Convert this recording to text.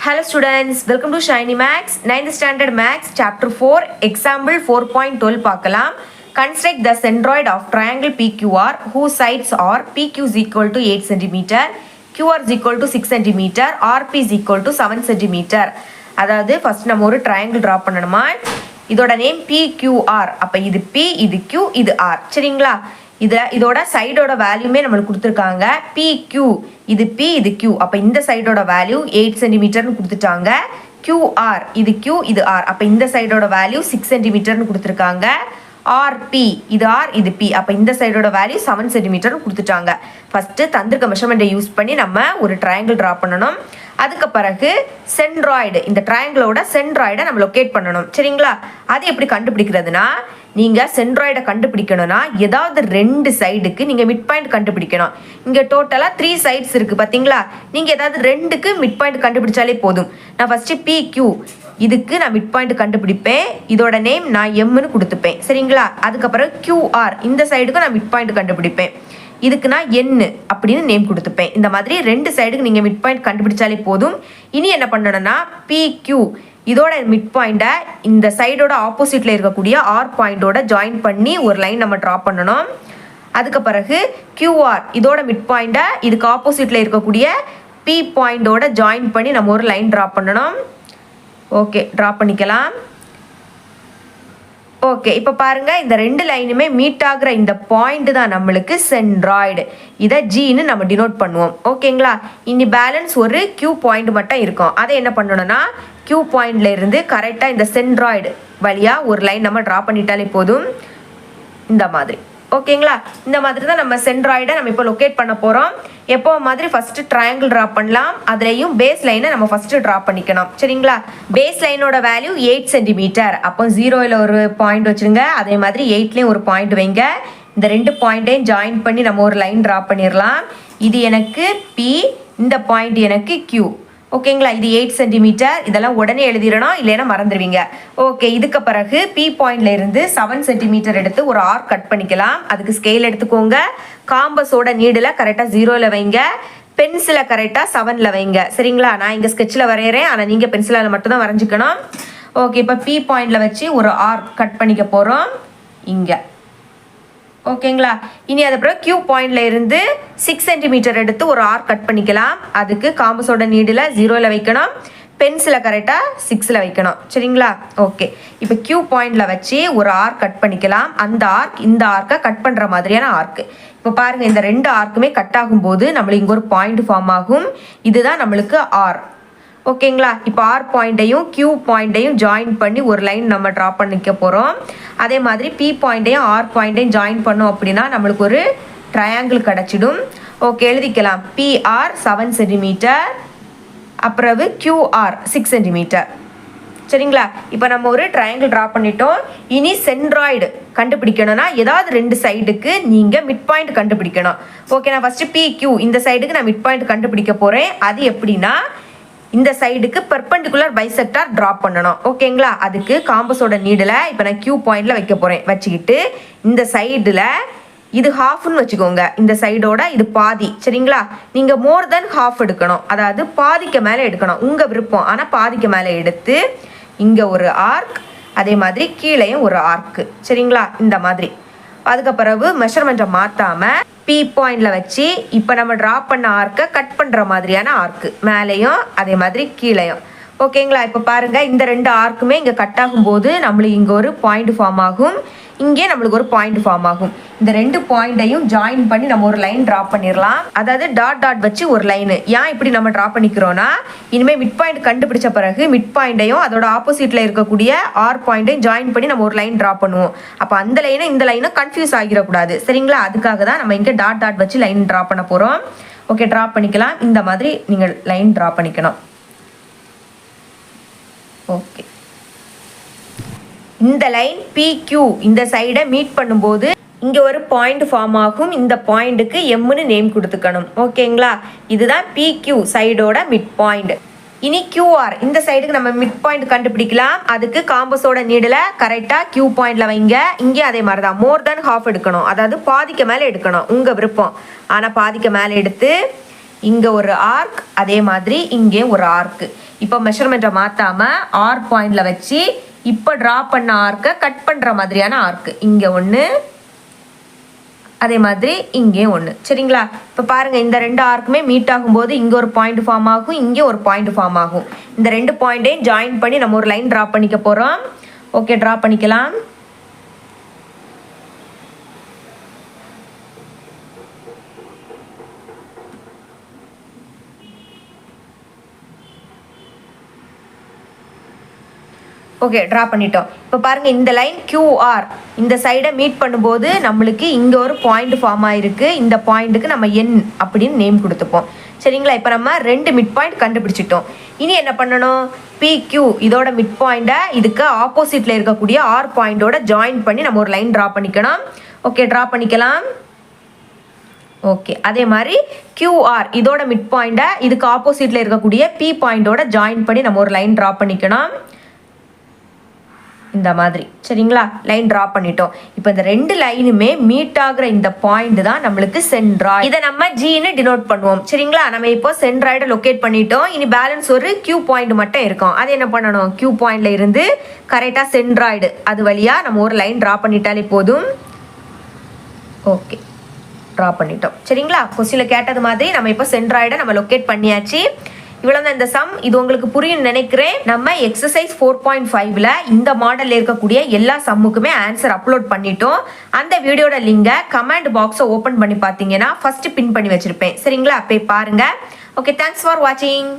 Hello students, welcome to Shiny Max, 9th standard Max, chapter 4, example 4.12 பார்க்கலாம். Construct the centroid of triangle PQR whose sides are PQ is equal to 8 cm, QR is equal to 6 cm, RP is equal to 7 cm. அதாவது first நம்ம ஒரு triangle draw பண்ணணுமா, இதோட name PQR, அப்ப இது P, இது Q, இது R, சரிங்களா? இதோட சைடோட வேல்யூமே நம்மளுக்கு கொடுத்துருக்காங்க. PQ இது P இது Q, அப்போ இந்த சைடோட வேல்யூ 8 சென்டிமீட்டர்னு கொடுத்துட்டாங்க. QR இது Q இது R, அப்போ இந்த சைடோட வேல்யூ 6 சென்டிமீட்டர்னு கொடுத்துருக்காங்க. RP இது R இது P, அப்போ இந்த சைடோட வேல்யூ 7 சென்டிமீட்டர்னு கொடுத்துட்டாங்க. ஃபஸ்ட்டு தந்திருக்க மெஷர்மெண்ட்டை யூஸ் பண்ணி நம்ம ஒரு ட்ரையாங்கிள் ட்ரா பண்ணணும். அதுக்கு பிறகு சென்ட்ராய்டு, இந்த ட்ரையாங்கிளோட சென்ட்ராய்டை நம்ம லொக்கேட் பண்ணணும், சரிங்களா? அது எப்படி கண்டுபிடிக்கிறதுனா, நீங்கள் சென்ட்ராய்டை கண்டுபிடிக்கணும்னா ஏதாவது ரெண்டு சைடுக்கு நீங்கள் மிட் பாயிண்ட் கண்டுபிடிக்கணும். இங்கே டோட்டலாக 3 சைட்ஸ் இருக்குது பார்த்தீங்களா? நீங்கள் ஏதாவது ரெண்டுக்கு மிட் பாயிண்ட் கண்டுபிடிச்சாலே போதும். நான் ஃபஸ்ட்டு PQ இதுக்கு நான் மிட் பாயிண்ட் கண்டுபிடிப்பேன், இதோட நேம் நான் எம்னு கொடுத்துப்பேன், சரிங்களா? அதுக்கப்புறம் QR இந்த சைடுக்கு நான் மிட் பாயிண்ட் கண்டுபிடிப்பேன், இதுக்கு நான் என்ன அப்படின்னு நேம் கொடுத்துப்பேன். இந்த மாதிரி ரெண்டு சைடுக்கு நீங்கள் மிட் பாயிண்ட் கண்டுபிடிச்சாலே போதும். இனி என்ன பண்ணணும்னா PQ இதோட மிட் பாயிண்ட்டை இந்த சைடோட ஆப்போசிட்டில் இருக்கக்கூடிய ஆர் பாயிண்டோட ஜாயின் பண்ணி ஒரு லைன் நம்ம ட்ரா பண்ணணும். அதுக்கு பிறகு QR இதோட மிட் பாயிண்ட்டை இதுக்கு ஆப்போசிட்டில் இருக்கக்கூடிய P பாயிண்டோட ஜாயின் பண்ணி நம்ம ஒரு லைன் ட்ரா பண்ணணும். ஓகே, ட்ரா பண்ணிக்கலாம். ஓகே, இப்போ பாருங்கள், இந்த ரெண்டு லைனுமே மீட் ஆகிற இந்த பாயிண்ட் தான் நம்மளுக்கு சென்ட்ராய்டு. இதை ஜின்னு நம்ம டினோட் பண்ணுவோம், ஓகேங்களா? இனி பேலன்ஸ் ஒரு Q பாயிண்ட் மட்டும் இருக்கும். அதை என்ன பண்ணணும்னா Q பாயிண்ட்ல இருந்து கரெக்டாக இந்த சென்ட்ராய்டு வழியாக ஒரு லைன் நம்ம ட்ரா பண்ணிட்டாலே போதும், இந்த மாதிரி, ஓகேங்களா? இந்த மாதிரி தான் நம்ம சென்ட்ராய்டை நம்ம இப்போ லொக்கேட் பண்ண போகிறோம். எப்போ மாதிரி ஃபஸ்ட்டு ட்ரையாங்கிள் ட்ரா பண்ணலாம், அதுலேயும் பேஸ் லைனை நம்ம ஃபஸ்ட்டு ட்ரா பண்ணிக்கணும், சரிங்களா? பேஸ் லைனோட வேல்யூ 8 சென்டிமீட்டர். அப்போ 0ல் ஒரு பாயிண்ட் வச்சுருங்க, அதே மாதிரி 8லேயும் ஒரு பாயிண்ட் வைங்க. இந்த ரெண்டு பாயிண்ட்டையும் ஜாயின் பண்ணி நம்ம ஒரு லைன் ட்ரா பண்ணிடலாம். இது எனக்கு P, இந்த பாயிண்ட் எனக்கு Q, ஓகேங்களா? இது 8 சென்டிமீட்டர். இதெல்லாம் உடனே எழுதிடணும், இல்லைன்னா மறந்துடுவீங்க. ஓகே, இதுக்கு பிறகு P பாயிண்ட்ல இருந்து 7 சென்டிமீட்டர் எடுத்து ஒரு ஆர்க் கட் பண்ணிக்கலாம். அதுக்கு ஸ்கேல் எடுத்துக்கோங்க. காம்பஸோட நீடில் கரெக்டாக 0ல் வைங்க, பென்சிலை கரெக்டாக 7ல் வைங்க, சரிங்களா? நான் இங்கே ஸ்கெட்சில் வரைகிறேன், ஆனால் நீங்கள் பென்சிலால் மட்டும்தான் வரைஞ்சிக்கணும். ஓகே, இப்போ P பாயிண்டில் வச்சு ஒரு ஆர்க் கட் பண்ணிக்க போகிறோம் இங்கே, ஓகேங்களா? இனி அது பிறகு Q பாயிண்ட்ல இருந்து 6 சென்டிமீட்டர் எடுத்து ஒரு ஆர்க் கட் பண்ணிக்கலாம். அதுக்கு காம்பஸோட நீடில் 0ல் வைக்கணும், பென்சிலை கரெக்டாக 6ல் வைக்கணும், சரிங்களா? ஓகே, இப்போ Q பாயிண்ட்ல வச்சு ஒரு ஆர்க் கட் பண்ணிக்கலாம். அந்த ஆர்க் இந்த ஆர்க்கை கட் பண்ணுற மாதிரியான ஆர்க்கு. இப்போ பாருங்க, இந்த ரெண்டு ஆர்க்குமே கட் ஆகும்போது நம்மளுக்கு இங்கே ஒரு பாயிண்ட் ஃபார்ம் ஆகும். இதுதான் நம்மளுக்கு ஆர், ஓகேங்களா? இப்போ ஆர் பாயிண்ட்டையும் Q பாயிண்ட்டையும் ஜாயின் பண்ணி ஒரு லைன் நம்ம ட்ரா பண்ணிக்க போகிறோம். அதே மாதிரி P பாயிண்ட்டையும் ஆர் பாயிண்ட்டையும் ஜாயின் பண்ணோம் அப்படின்னா நம்மளுக்கு ஒரு ட்ரையாங்கிள் கிடச்சிடும். ஓகே, எழுதிக்கலாம். PR 7 சென்டிமீட்டர், அப்புறம் QR 6 சென்டிமீட்டர், சரிங்களா? இப்போ நம்ம ஒரு ட்ரையாங்கிள் ட்ரா பண்ணிட்டோம். இனி சென்ட்ராய்டு கண்டுபிடிக்கணும்னா ஏதாவது ரெண்டு சைடுக்கு நீங்கள் மிட் பாயிண்ட் கண்டுபிடிக்கணும். ஓகே, நான் ஃபஸ்ட்டு PQ இந்த சைடுக்கு நான் மிட் பாயிண்ட் கண்டுபிடிக்க போகிறேன். அது எப்படின்னா, இந்த சைடுக்கு பெர்பெண்டிகுலர் பைசெக்டார் ட்ரா பண்ணணும், ஓகேங்களா? அதுக்கு காம்பஸோட நீடில் இப்போ நான் Q பாயிண்டில் வைக்க போகிறேன். வச்சுக்கிட்டு இந்த சைடில் இது ஹாஃப்னு வச்சுக்கோங்க, இந்த சைடோட இது பாதி, சரிங்களா? நீங்கள் மோர் தென் ஹாஃப் எடுக்கணும், அதாவது பாதிக்கு மேலே எடுக்கணும், உங்கள் விருப்பம். ஆனால் பாதிக்கு மேலே எடுத்து இங்கே ஒரு ஆர்க், அதே மாதிரி கீழேயும் ஒரு ஆர்க்கு, சரிங்களா? இந்த மாதிரி. அதுக்கு பிறகு மெஷர்மெண்ட்டை மாற்றாமல் P பாயிண்டில் வச்சு இப்போ நம்ம ட்ரா பண்ண ஆர்க்கை கட் பண்ணுற மாதிரியான ஆர்க்கு, மேலேயும் அதே மாதிரி கீழேயும், ஓகேங்களா? இப்போ பாருங்கள், இந்த ரெண்டு ஆர்க்குமே இங்கே கட் ஆகும்போது நம்மளுக்கு இங்கே ஒரு பாயிண்ட் ஃபார்ம் ஆகும், இங்கே நம்மளுக்கு ஒரு பாயிண்ட் ஃபார்ம் ஆகும். இந்த ரெண்டு பாயிண்ட்டையும் ஜாயின் பண்ணி நம்ம ஒரு லைன் ட்ரா பண்ணிடலாம். அதாவது டாட் டாட் வச்சு ஒரு லைனு. ஏன் இப்படி நம்ம ட்ரா பண்ணிக்கிறோன்னா, இனிமேல் மிட் பாயிண்ட் கண்டுபிடிச்ச பிறகு மிட் பாயிண்ட்டையும் அதோட ஆப்போசிட்டில் இருக்கக்கூடிய ஆர் பாயிண்ட்டையும் ஜாயின் பண்ணி நம்ம ஒரு லைன் ட்ரா பண்ணுவோம். அப்போ அந்த லைனை இந்த லைனை கன்ஃபியூஸ் ஆகிடக்கூடாது, சரிங்களா? அதுக்காக தான் நம்ம இங்கே டாட் டாட் வச்சு லைன் ட்ரா பண்ண போகிறோம். ஓகே, ட்ரா பண்ணிக்கலாம். இந்த மாதிரி நீங்கள் லைன் ட்ரா பண்ணிக்கணும். ஓகே, இந்த லைன் PQ இந்த சைடை மீட் பண்ணும்போது இங்கே ஒரு பாயிண்ட் ஃபார்ம் ஆகும். இந்த பாயிண்ட்டுக்கு எம்னு நேம் கொடுத்துக்கணும், ஓகேங்களா? இதுதான் PQ சைடோட மிட் பாயிண்ட். இனி QR இந்த சைடுக்கு நம்ம மிட் பாயிண்ட் கண்டுபிடிக்கலாம். அதுக்கு காம்பஸோட நீடில் கரெக்டாக Q பாயிண்டில் வைங்க. இங்கே அதே மாதிரி தான் மோர் தென் ஹாஃப் எடுக்கணும், அதாவது பாதிக்கு மேலே எடுக்கணும், உங்கள் விருப்பம். ஆனால் பாதிக்கு மேலே எடுத்து இங்கே ஒரு ஆர்க், அதே மாதிரி இங்கே ஒரு ஆர்க்கு. இப்போ மெஷர்மெண்ட்டை மாற்றாமல் ஆர் பாயிண்டில் வச்சு இப்போ ட்ரா பண்ண ஆர்க்கை கட் பண்ணுற மாதிரியான ஆர்க்கு. இங்கே ஒன்று, அதே மாதிரி இங்கே ஒன்று. சரிங்களா? இப்போ பாருங்கள், இந்த ரெண்டு ஆர்க்குமே மீட் ஆகும்போது இங்கே ஒரு பாயிண்ட் ஃபார்ம் ஆகும், இங்கே ஒரு பாயிண்ட் ஃபார்ம் ஆகும். இந்த ரெண்டு பாயிண்ட்டையும் ஜாயின் பண்ணி நம்ம ஒரு லைன் ட்ரா பண்ணிக்க போகிறோம். ஓகே, ட்ரா பண்ணிக்கலாம். ஓகே, ட்ரா பண்ணிட்டோம். இப்போ பாருங்கள், இந்த லைன் QR இந்த சைடை மீட் பண்ணும்போது நம்மளுக்கு இங்கே ஒரு பாயிண்ட் ஃபார்ம் ஆகிருக்கு. இந்த பாயிண்ட்டுக்கு நம்ம N அப்படின்னு நேம் கொடுத்துப்போம். சரிங்களா? இப்போ நம்ம ரெண்டு மிட் பாயிண்ட் கண்டுபிடிச்சிட்டோம். இனி என்ன பண்ணணும்? PQ இதோட மிட் பாயிண்ட்டை இதுக்கு ஆப்போசிட்டில் இருக்கக்கூடிய R பாயிண்டோட ஜாயின் பண்ணி நம்ம ஒரு லைன் ட்ரா பண்ணிக்கணும். ஓகே, ட்ரா பண்ணிக்கலாம். ஓகே, அதே மாதிரி QR இதோட மிட் பாயிண்ட்டை இதுக்கு ஆப்போசிட்டில் இருக்கக்கூடிய P பாயிண்டோட ஜாயின் பண்ணி நம்ம ஒரு லைன் ட்ரா பண்ணிக்கணும். இந்த மாதிரி. சரிங்களா? லைன் ட்ரா பண்ணிட்டோம். இப்போ இந்த ரெண்டு லைனுமே மீட் ஆகுற இந்த பாயிண்ட் தான் நம்மளுக்கு சென்ட்ராய்டு. இதை நம்ம ஜின்னு டினோட் பண்ணுவோம். சரிங்களா? நம்ம இப்போ சென்ட்ராய்டை லொக்கேட் பண்ணிட்டோம். இனி பேலன்ஸ் ஒரு Q பாயிண்ட் மட்டும் இருக்கும். அது என்ன பண்ணணும்? Q பாயிண்ட்ல இருந்து கரெக்டாக சென்ட்ராய்டு அது வழியாக நம்ம ஒரு லைன் ட்ரா பண்ணிட்டாலே போதும். ஓகே, ட்ரா பண்ணிட்டோம். சரிங்களா? கொஸ்டினில் கேட்டது மாதிரி நம்ம இப்போ சென்ட்ராய்டை நம்ம லொக்கேட் பண்ணியாச்சு. இவ்வளவுதான் இந்த சம். இது உங்களுக்கு புரியும் நினைக்கிறேன். நம்ம எக்ஸசைஸ் 4.5ல இந்த மாடல்ல இருக்கக்கூடிய எல்லா சம்முக்குமே ஆன்சர் அப்லோட் பண்ணிட்டோம். அந்த வீடியோட லிங்கை கமெண்ட் பாக்ஸை ஓபன் பண்ணி பார்த்தீங்கன்னா ஃபர்ஸ்ட் பின் பண்ணி வச்சிருப்பேன். சரிங்களா? போய் பாருங்க. ஓகே, தேங்க்ஸ் ஃபார் வாட்சிங்.